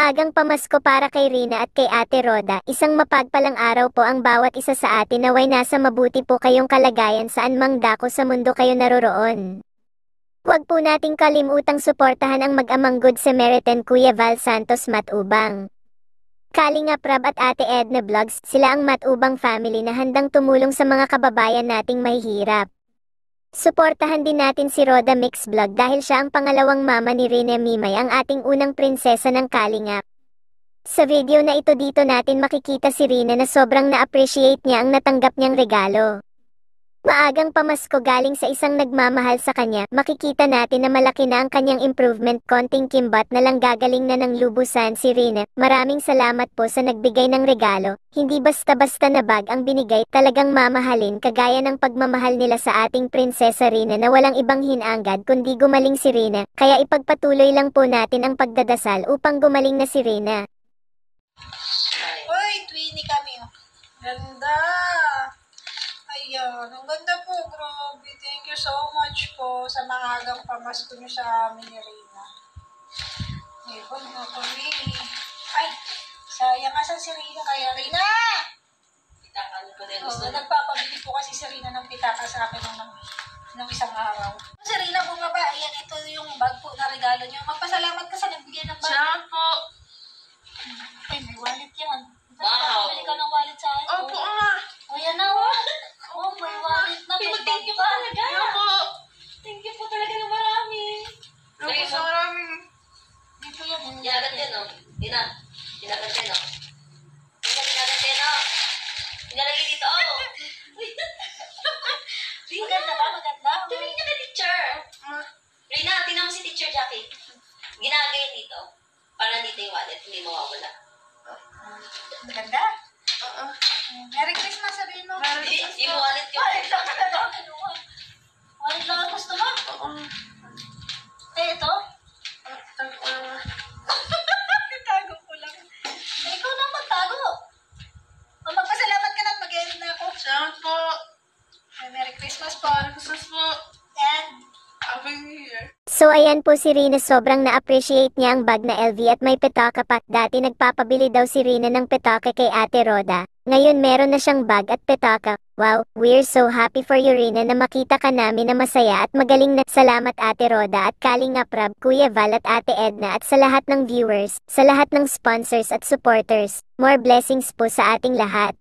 Maagang pamasko para kay Rina at kay Ate Roda. Isang mapagpalang araw po ang bawat isa sa atin, naway nasa mabuti po kayong kalagayan saan mang dako sa mundo kayo naroroon. Huwag po nating kalimutang suportahan ang mag-amang Good Samaritan Kuya Val Santos Matubang, Kalingap Rab at Ate Edna Vlogs. Sila ang Matubang family na handang tumulong sa mga kababayan nating mahihirap. Suportahan din natin si Roda Mix Vlog dahil siya ang pangalawang mama ni Rina Mimay, ang ating unang prinsesa ng Kalingap. Sa video na ito dito natin makikita si Rina na sobrang na-appreciate niya ang natanggap niyang regalo. Maagang pamasko galing sa isang nagmamahal sa kanya. Makikita natin na malaki na ang kanyang improvement, konting kimbat na lang gagaling na ng lubusan si Rina. Maraming salamat po sa nagbigay ng regalo. Hindi basta-basta na bag ang binigay, talagang mamahalin kagaya ng pagmamahal nila sa ating prinsesa Rina na walang ibang hinangad kundi gumaling si Rina. Kaya ipagpatuloy lang po natin ang pagdadasal upang gumaling na si Rina. Uy, Twinnie kami. Ganda! Ayan, ang ganda po, grabe. Thank you so much po sa maagang pamasko niyo sa amin ni Rina. Ayun na kami. Ay, sayang nga si Rina kaya. Rina! Pitakan ko din. Nagpapabili po kasi si Rina ng pitaka sa akin ng isang araw. Si Rina bumaba, ayan, ito yung bag po na regalo niyo. Magpasalamat ka sa nagbigay ng bag. Siya po. Ay, may wallet yan. Wow. Bili ka ng wallet sa akin. Opo, ma. O, yan na, oh. Oh, may wallet na. Thank you po talaga. Opo. Thank you po talaga na marami. Sige, Sa maraming. dito yan. Ginagat din, no? Tina. Ginagat din, no? Ginagat din, no? Ginalagay dito, oh. Maganda ba? Maganda? Tumingin ka, teacher. Rina, tingnan mo si Teacher Jackie. Ginagay dito. Para dito yung wallet, hindi mawawala. Maganda? Oo. Merry Christmas, sabihin mo. Yung wallet yung... Wallet lang ka na kinuha. Wallet lang ang gusto mo? Oo. Eh, ito? Itago ko lang. Eh, ikaw na magtago. Magpasalamat ka na at mag-end na ako. Salamat po. Merry Christmas po. Merry Christmas po. And Happy New Year. So ayan po si Rina, sobrang na-appreciate niya ang bag na LV at may petaka pa. Dati nagpapabili daw si Rina ng petaka kay Ate Roda. Ngayon meron na siyang bag at petaka. Wow, we're so happy for you Rina na makita ka namin na masaya at magaling na. Salamat Ate Roda at Kalingap Rab, Kuya Val at Ate Edna at sa lahat ng viewers, sa lahat ng sponsors at supporters. More blessings po sa ating lahat.